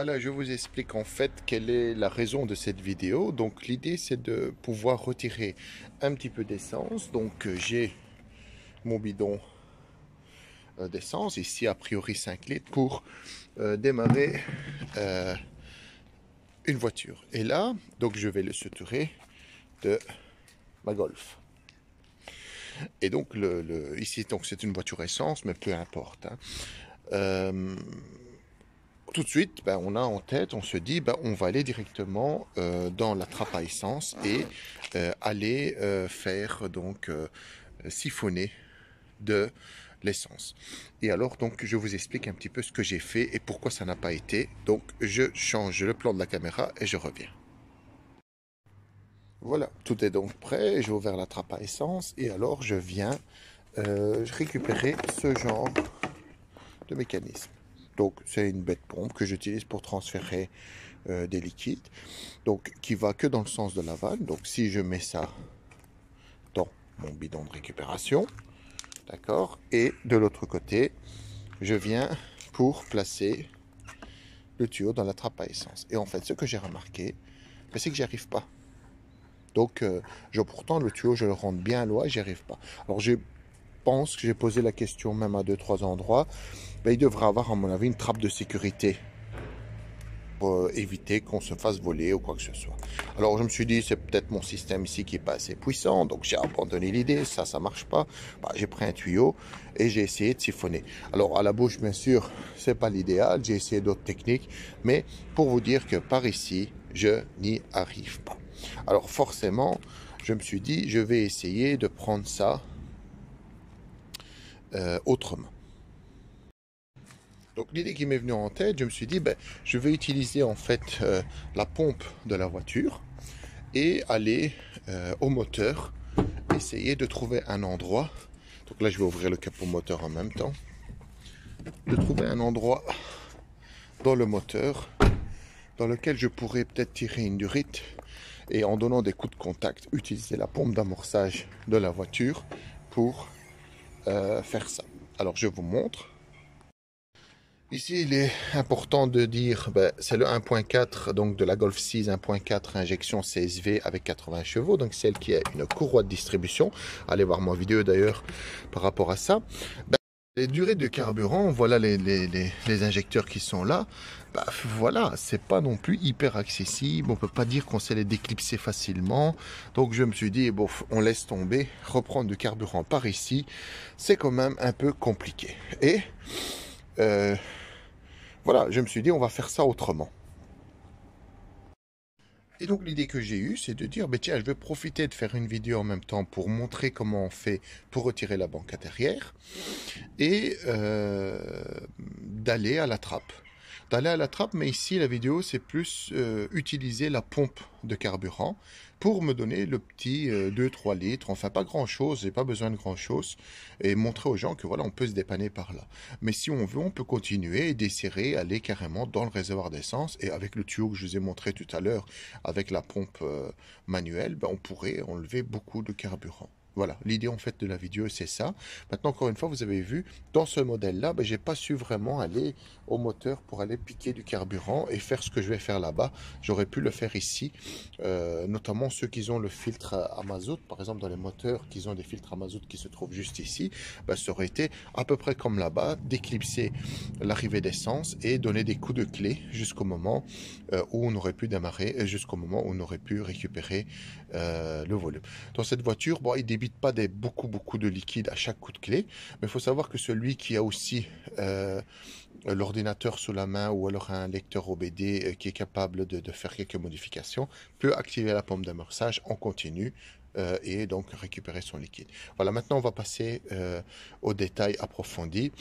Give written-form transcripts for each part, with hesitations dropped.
Voilà, je vous explique en fait quelle est la raison de cette vidéo. Donc l'idée c'est de pouvoir retirer un petit peu d'essence. Donc j'ai mon bidon d'essence, ici a priori 5 litres, pour démarrer une voiture. Et là, donc je vais le suturer de ma Golf. Et donc ici donc c'est une voiture essence, mais peu importe, hein. Tout de suite, ben, on a en tête, on se dit, ben, on va aller directement dans la trappe à essence et aller faire donc siphonner de l'essence. Et alors donc je vous explique un petit peu ce que j'ai fait et pourquoi ça n'a pas été. Donc je change le plan de la caméra et je reviens. Voilà, tout est donc prêt. J'ai ouvert la trappe à essence et alors je viens récupérer ce genre de mécanisme. Donc c'est une bête pompe que j'utilise pour transférer des liquides, donc qui va que dans le sens de l'aval. Donc si je mets ça dans mon bidon de récupération, d'accord, et de l'autre côté, je viens pour placer le tuyau dans la trappe à essence. Et en fait, ce que j'ai remarqué, c'est que j'y arrive pas. Donc, pourtant, le tuyau, je le rentre bien loin, j'y arrive pas. Alors, je pense que j'ai posé la question même à 2-3 endroits. Ben, il devrait avoir, à mon avis, une trappe de sécurité pour éviter qu'on se fasse voler ou quoi que ce soit. Alors je me suis dit, c'est peut-être mon système ici qui est pas assez puissant, donc j'ai abandonné l'idée, ça marche pas. Bah, j'ai pris un tuyau et j'ai essayé de siphonner. Alors à la bouche, bien sûr, c'est pas l'idéal, j'ai essayé d'autres techniques, mais pour vous dire que par ici, je n'y arrive pas. Alors forcément, je me suis dit, je vais essayer de prendre ça autrement. Donc l'idée qui m'est venue en tête, je me suis dit, ben, je vais utiliser en fait la pompe de la voiture et aller au moteur, essayer de trouver un endroit. Donc là, je vais ouvrir le capot moteur en même temps. De trouver un endroit dans le moteur dans lequel je pourrais peut-être tirer une durite et en donnant des coups de contact, utiliser la pompe d'amorçage de la voiture pour faire ça. Alors je vous montre. Ici, il est important de dire, ben, c'est le 1.4 donc de la Golf 6 1.4 injection CSV avec 80 chevaux, donc celle qui a une courroie de distribution. Allez voir ma vidéo d'ailleurs par rapport à ça. Ben, les durées de carburant, voilà les injecteurs qui sont là. Ben, voilà, c'est pas non plus hyper accessible. On peut pas dire qu'on sait les déclipser facilement. Donc je me suis dit, bon, on laisse tomber, reprendre du carburant par ici, c'est quand même un peu compliqué. Et voilà, je me suis dit, on va faire ça autrement. Et donc l'idée que j'ai eue, c'est de dire, ben tiens, je vais profiter de faire une vidéo en même temps pour montrer comment on fait pour retirer la banquette arrière et d'aller à la trappe. Mais ici, la vidéo, c'est plus utiliser la pompe de carburant pour me donner le petit 2-3 litres, enfin pas grand-chose, j'ai pas besoin de grand-chose, et montrer aux gens que voilà, on peut se dépanner par là. Mais si on veut, on peut continuer et desserrer, aller carrément dans le réservoir d'essence, et avec le tuyau que je vous ai montré tout à l'heure, avec la pompe manuelle, ben, on pourrait enlever beaucoup de carburant. Voilà, l'idée en fait de la vidéo c'est ça. Maintenant encore une fois, vous avez vu, dans ce modèle-là, ben, j'ai pas su vraiment aller au moteur pour aller piquer du carburant et faire ce que je vais faire là-bas. J'aurais pu le faire ici, notamment ceux qui ont le filtre à mazout, par exemple dans les moteurs qui ont des filtres à mazout qui se trouvent juste ici, ben, ça aurait été à peu près comme là-bas, d'éclipser l'arrivée d'essence et donner des coups de clé jusqu'au moment où on aurait pu démarrer et jusqu'au moment où on aurait pu récupérer le volume. Dans cette voiture, bon, il débite pas beaucoup de liquide à chaque coup de clé, mais il faut savoir que celui qui a aussi l'ordinateur sous la main ou alors un lecteur OBD qui est capable de faire quelques modifications peut activer la pompe d'amorçage en continu et donc récupérer son liquide. Voilà, maintenant on va passer aux détails approfondis.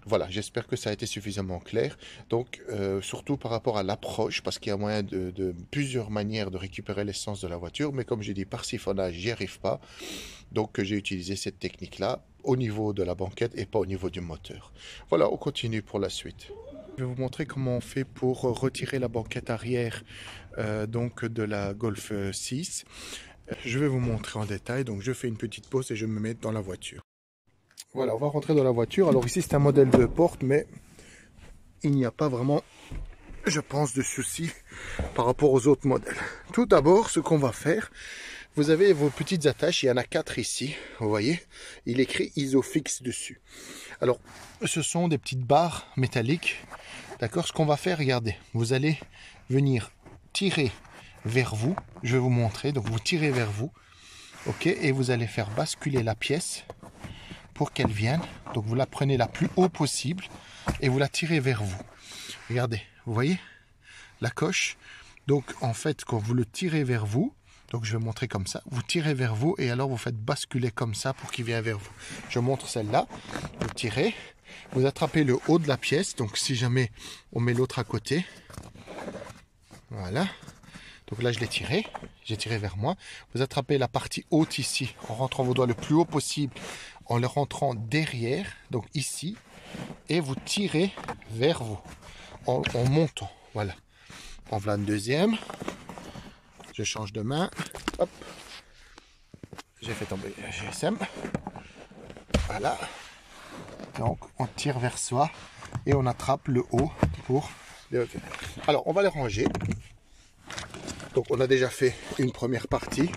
Voilà, j'espère que ça a été suffisamment clair. Donc surtout par rapport à l'approche, parce qu'il y a moyen de plusieurs manières de récupérer l'essence de la voiture, mais comme j'ai dit, par siphonnage, j'y arrive pas. Donc j'ai utilisé cette technique-là au niveau de la banquette et pas au niveau du moteur. Voilà, on continue pour la suite. Je vais vous montrer comment on fait pour retirer la banquette arrière donc de la Golf 6. Je vais vous montrer en détail, donc je fais une petite pause et je me mets dans la voiture. Voilà, on va rentrer dans la voiture. Alors ici c'est un modèle de porte, mais il n'y a pas vraiment je pense, de soucis par rapport aux autres modèles. Tout d'abord, ce qu'on va faire, vous avez vos petites attaches, il y en a 4 ici, vous voyez, il est écrit Isofix dessus. Alors, ce sont des petites barres métalliques, d'accord? Ce qu'on va faire, regardez, vous allez venir tirer vers vous, je vais vous montrer, donc vous tirez vers vous, ok, et vous allez faire basculer la pièce pour qu'elle vienne, donc vous la prenez la plus haut possible et vous la tirez vers vous. Regardez, vous voyez la coche, donc en fait quand vous le tirez vers vous, donc je vais montrer comme ça, vous tirez vers vous et alors vous faites basculer comme ça pour qu'il vienne vers vous. Je montre celle-là, vous tirez, vous attrapez le haut de la pièce, donc si jamais on met l'autre à côté, voilà, donc là je l'ai tiré, j'ai tiré vers moi, vous attrapez la partie haute ici en rentrant vos doigts le plus haut possible, en le rentrant derrière, donc ici, et vous tirez vers vous, en montant, voilà. En voilà une deuxième. Je change de main. Hop. J'ai fait tomber le GSM. Voilà. Donc on tire vers soi et on attrape le haut pour les revenir. Alors on va les ranger. Donc on a déjà fait une première partie.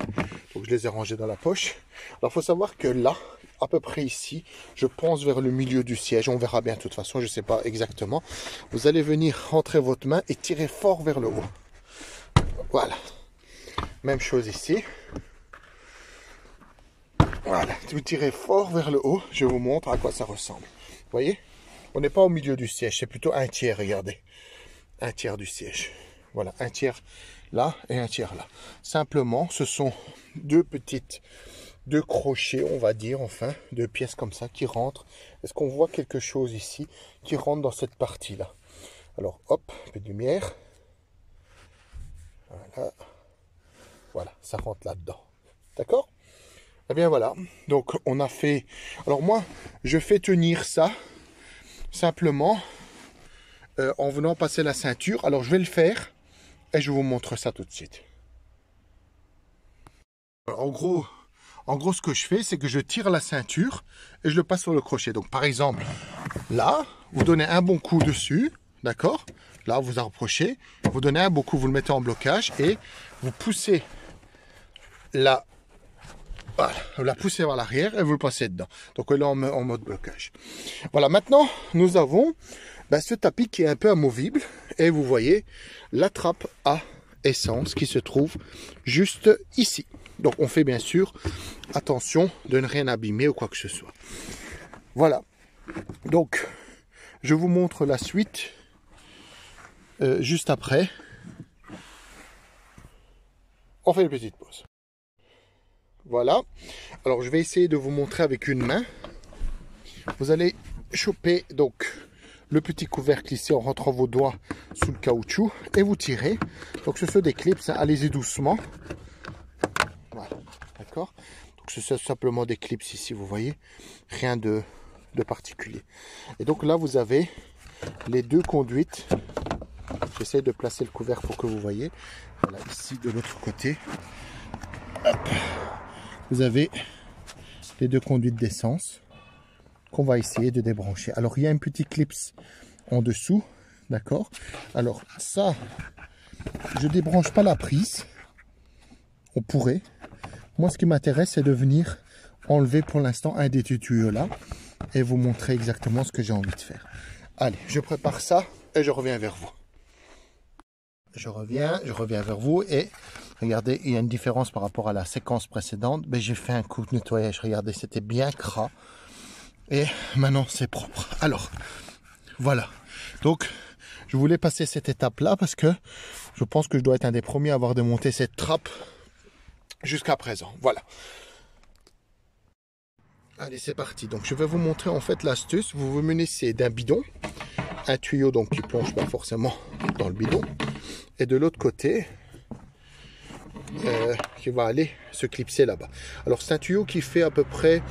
Donc je les ai rangés dans la poche. Alors il faut savoir que là, à peu près ici, je pense vers le milieu du siège. On verra bien de toute façon, je ne sais pas exactement. Vous allez venir rentrer votre main et tirer fort vers le haut. Voilà. Même chose ici. Voilà, vous tirez fort vers le haut. Je vous montre à quoi ça ressemble. Vous voyez? On n'est pas au milieu du siège, c'est plutôt un tiers, regardez. Un tiers du siège. Voilà, un tiers là et un tiers là. Simplement, ce sont deux crochets, on va dire, enfin, deux pièces comme ça qui rentrent. Est-ce qu'on voit quelque chose ici qui rentre dans cette partie-là? Alors, hop, un peu de lumière. Voilà. Voilà, ça rentre là-dedans. D'accord? Eh bien voilà, donc on a fait... Alors moi, je fais tenir ça simplement en venant passer la ceinture. Alors je vais le faire et je vous montre ça tout de suite. Alors, en gros, ce que je fais, c'est que je tire la ceinture et je le passe sur le crochet. Donc par exemple, là, vous donnez un bon coup dessus, d'accord? Là, vous approchez, vous donnez un bon coup, vous le mettez en blocage et vous poussez la... Voilà, vous la poussez vers l'arrière et vous le passez dedans. Donc là, en mode blocage. Voilà, maintenant, nous avons ce tapis qui est un peu amovible. Et vous voyez la trappe à essence qui se trouve juste ici. Donc on fait bien sûr attention de ne rien abîmer ou quoi que ce soit. Voilà. Donc, je vous montre la suite juste après. On fait une petite pause. Voilà, alors je vais essayer de vous montrer avec une main. Vous allez choper donc le petit couvercle ici en rentrant vos doigts sous le caoutchouc et vous tirez. Donc ce sont des clips, hein, allez-y doucement. Voilà, d'accord. Donc ce sont simplement des clips ici, vous voyez, rien de particulier. Et donc là vous avez les deux conduites. J'essaie de placer le couvercle pour que vous voyez. Voilà, ici de l'autre côté. Hop. Vous avez les deux conduites d'essence qu'on va essayer de débrancher. Alors, il y a un petit clip en dessous, d'accord? Alors, ça, je ne débranche pas la prise. On pourrait. Moi, ce qui m'intéresse, c'est de venir enlever pour l'instant un des tuyaux là et vous montrer exactement ce que j'ai envie de faire. Allez, je prépare ça et je reviens vers vous. Je reviens vers vous et regardez, il y a une différence par rapport à la séquence précédente. Mais j'ai fait un coup de nettoyage, regardez, c'était bien gras. Et maintenant, c'est propre. Alors, voilà. Donc, je voulais passer cette étape-là parce que je pense que je dois être un des premiers à avoir démonté cette trappe jusqu'à présent. Voilà. Allez, c'est parti. Donc, je vais vous montrer en fait l'astuce. Vous vous munissez d'un bidon. Un tuyau donc qui plonge pas forcément dans le bidon. Et de l'autre côté, qui va aller se clipser là-bas. Alors c'est un tuyau qui fait à peu près,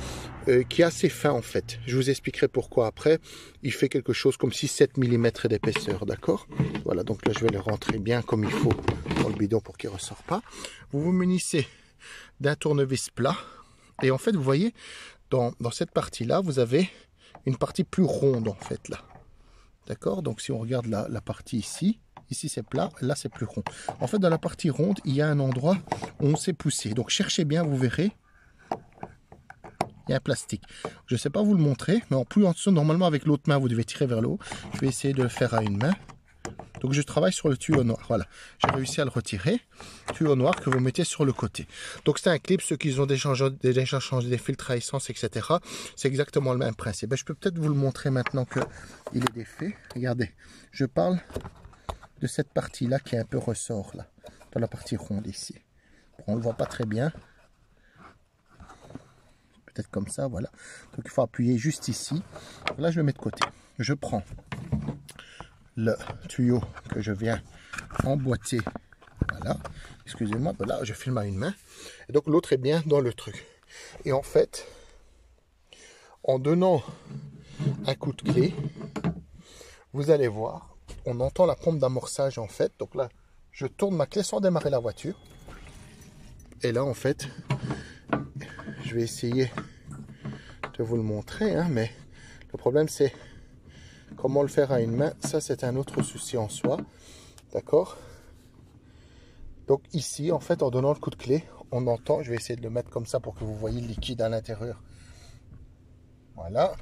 qui est assez fin en fait. Je vous expliquerai pourquoi après. Il fait quelque chose comme 6-7 mm d'épaisseur, d'accord? Voilà, donc là je vais le rentrer bien comme il faut dans le bidon pour qu'il ne ressort pas. Vous vous munissez d'un tournevis plat. Et en fait, vous voyez, dans cette partie-là, vous avez une partie plus ronde en fait là. D'accord? Donc si on regarde la partie ici, Ici c'est plat, là c'est plus rond. En fait dans la partie ronde, il y a un endroit où on s'est poussé. Donc cherchez bien, vous verrez. Il y a un plastique. Je ne sais pas vous le montrer, mais en plus en dessous, normalement avec l'autre main, vous devez tirer vers le haut. Je vais essayer de le faire à une main. Donc je travaille sur le tuyau noir. Voilà, j'ai réussi à le retirer. Tuyau noir que vous mettez sur le côté. Donc c'est un clip, ceux qui ont déjà changé des filtres à essence, etc. C'est exactement le même principe. Je peux peut-être vous le montrer maintenant qu'il est défait. Regardez, je parle de cette partie-là qui est un peu ressort là, dans la partie ronde ici. On ne le voit pas très bien. Peut-être comme ça, voilà. Donc il faut appuyer juste ici. Là, je le mets de côté. Je prends le tuyau que je viens emboîter. Voilà. Excusez-moi, voilà, je filme à une main. Et donc l'autre est bien dans le truc. Et en fait, en donnant un coup de clé, vous allez voir, on entend la pompe d'amorçage en fait. Donc là, je tourne ma clé sans démarrer la voiture. Et là, en fait, je vais essayer de vous le montrer, hein, mais le problème c'est comment le faire à une main. Ça, c'est un autre souci en soi. D'accord? Donc ici, en fait, en donnant le coup de clé, on entend, je vais essayer de le mettre comme ça pour que vous voyez le liquide à l'intérieur. Voilà.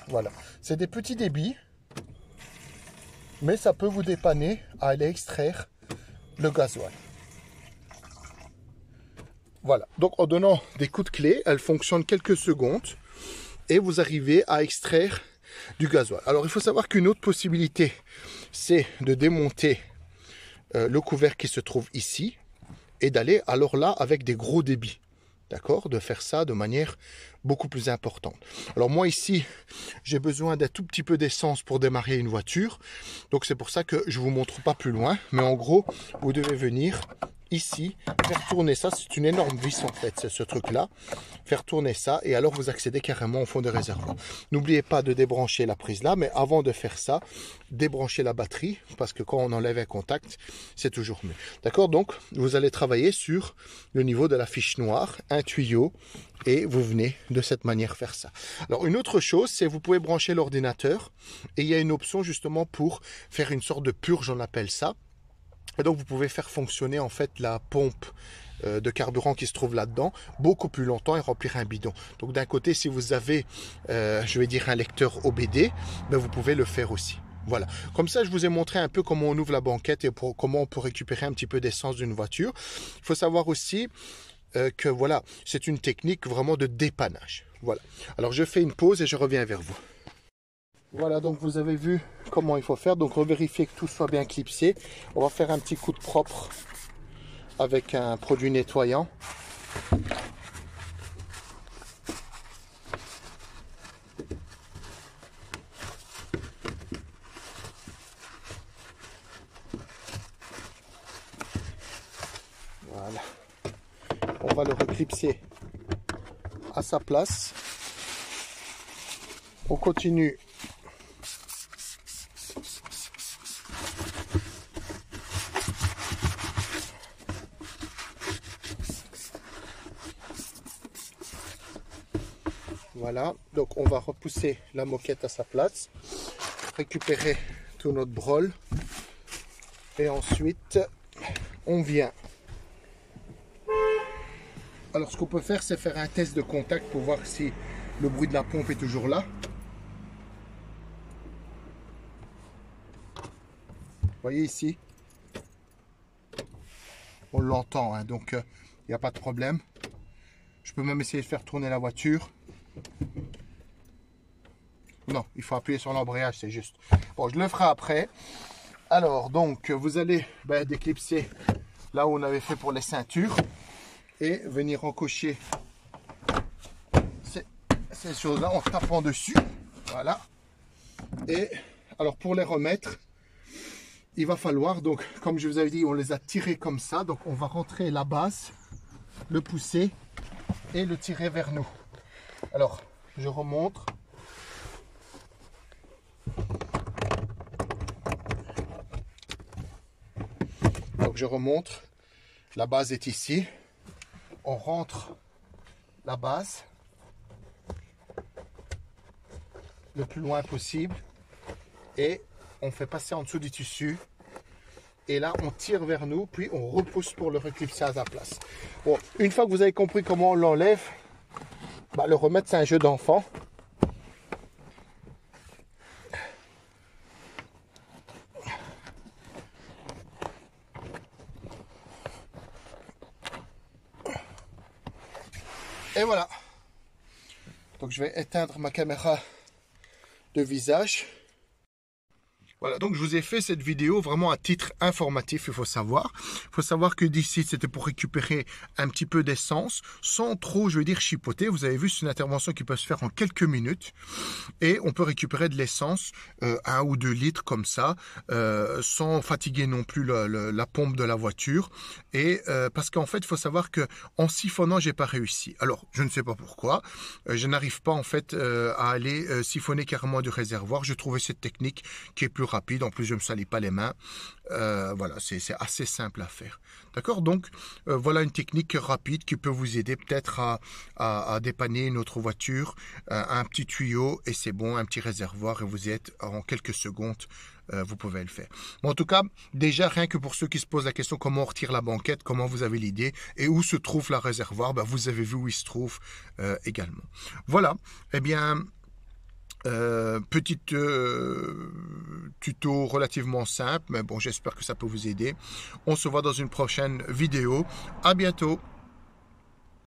Voilà. C'est des petits débits, mais ça peut vous dépanner à aller extraire le gasoil. Voilà. Donc en donnant des coups de clé, elle fonctionne quelques secondes et vous arrivez à extraire du gasoil. Alors il faut savoir qu'une autre possibilité, c'est de démonter le couvercle qui se trouve ici et d'aller alors là avec des gros débits. D'accord? De faire ça de manière beaucoup plus importante. Alors moi ici, j'ai besoin d'un tout petit peu d'essence pour démarrer une voiture. Donc c'est pour ça que je ne vous montre pas plus loin. Mais en gros, vous devez venir ici, faire tourner ça. C'est une énorme vis en fait, c'est ce truc-là. Faire tourner ça et alors vous accédez carrément au fond des réservoirs. N'oubliez pas de débrancher la prise là, mais avant de faire ça, débranchez la batterie parce que quand on enlève un contact, c'est toujours mieux. D'accord? Donc, vous allez travailler sur le niveau de la fiche noire, un tuyau et vous venez de cette manière faire ça. Alors, une autre chose, c'est vous pouvez brancher l'ordinateur et il y a une option justement pour faire une sorte de purge, on appelle ça. Et donc, vous pouvez faire fonctionner en fait la pompe de carburant qui se trouve là-dedans beaucoup plus longtemps et remplir un bidon. Donc d'un côté, si vous avez, je vais dire un lecteur OBD, ben, vous pouvez le faire aussi. Voilà, comme ça je vous ai montré un peu comment on ouvre la banquette et comment on peut récupérer un petit peu d'essence d'une voiture. Il faut savoir aussi que voilà, c'est une technique vraiment de dépannage. Voilà, alors je fais une pause et je reviens vers vous. Voilà, donc vous avez vu comment il faut faire. Donc revérifier que tout soit bien clipsé. On va faire un petit coup de propre avec un produit nettoyant. Voilà. On va le reclipser à sa place. On continue. Voilà, donc on va repousser la moquette à sa place, récupérer tout notre brol et ensuite on vient. Alors ce qu'on peut faire, c'est faire un test de contact pour voir si le bruit de la pompe est toujours là. Vous voyez ici, on l'entend, hein, donc il n'y a pas de problème. Je peux même essayer de faire tourner la voiture. Non, il faut appuyer sur l'embrayage, c'est juste. Bon, je le ferai après. Alors, donc, vous allez déclipser là où on avait fait pour les ceintures et venir encocher ces choses-là en tapant dessus. Voilà. Et alors, pour les remettre, il va falloir, donc, comme je vous avais dit, on les a tirés comme ça. Donc, on va rentrer la base, le pousser et le tirer vers nous. Alors, je remonte. Donc je remonte, la base est ici, on rentre la base le plus loin possible et on fait passer en dessous du tissu. Et là, on tire vers nous, puis on repousse pour le reclipsage à place. Bon, une fois que vous avez compris comment on l'enlève, bah, le remettre, c'est un jeu d'enfant. Et voilà. Donc, je vais éteindre ma caméra de visage. Voilà, donc je vous ai fait cette vidéo vraiment à titre informatif, il faut savoir. Il faut savoir que d'ici, c'était pour récupérer un petit peu d'essence, sans trop, je veux dire, chipoter. Vous avez vu, c'est une intervention qui peut se faire en quelques minutes. Et on peut récupérer de l'essence, 1 ou 2 litres comme ça, sans fatiguer non plus la pompe de la voiture. Et parce qu'en fait, il faut savoir que en siphonnant, j'ai pas réussi. Alors, je ne sais pas pourquoi. Je n'arrive pas en fait à aller siphonner carrément du réservoir. Je trouvais cette technique qui est plus rapide, en plus je ne me salis pas les mains, voilà, c'est assez simple à faire, d'accord. Donc voilà une technique rapide qui peut vous aider peut-être à dépanner une autre voiture, un petit tuyau et c'est bon, un petit réservoir et vous êtes en quelques secondes, vous pouvez le faire. Bon, en tout cas, déjà rien que pour ceux qui se posent la question comment on retire la banquette, comment vous avez l'idée et où se trouve le réservoir, ben, vous avez vu où il se trouve également. Voilà, eh bien petite tuto relativement simple, mais bon, j'espère que ça peut vous aider. On se voit dans une prochaine vidéo. À bientôt.